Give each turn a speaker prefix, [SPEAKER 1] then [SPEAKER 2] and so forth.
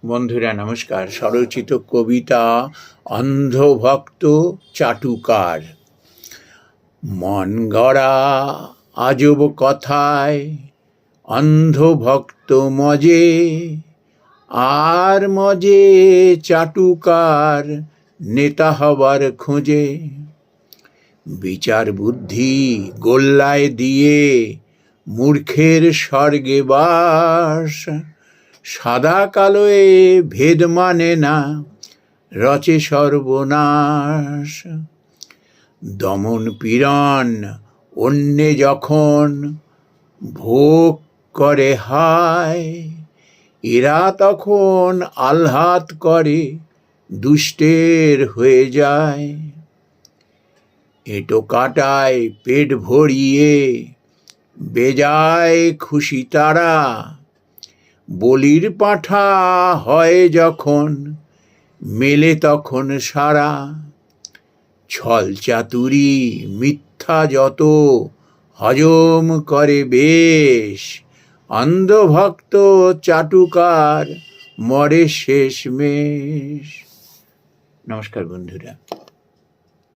[SPEAKER 1] বন্ধুরা নমস্কার। স্বরচিত কবিতা অন্ধভক্ত চাটুকার। মন গড়া আজব কথায় অন্ধভক্ত মজে, আর মজে চাটুকার নেতা হবার খোঁজে। বিচার বুদ্ধি গোল্লায় দিয়ে মূর্খের স্বর্গে বাস, সাদা কালোয় ভেদ মানে না, রচে সর্বনাশ। দমন পীড়ন অন্যে যখন ভোগ করে হায়, এরা তখন আহ্লাদ করে দুষ্টের হয়ে যায়। এঁটো কাটায় পেট ভরিয়ে বেজায় খুশি তারা, বলির পাঁঠা হয় যখন মেলে তখন সারা। ছল চাতুরি মিথ্যা যত হজম করে বেশ, অন্ধভক্ত চাটুকার মরে শেষমেশ। নমস্কার বন্ধুরা।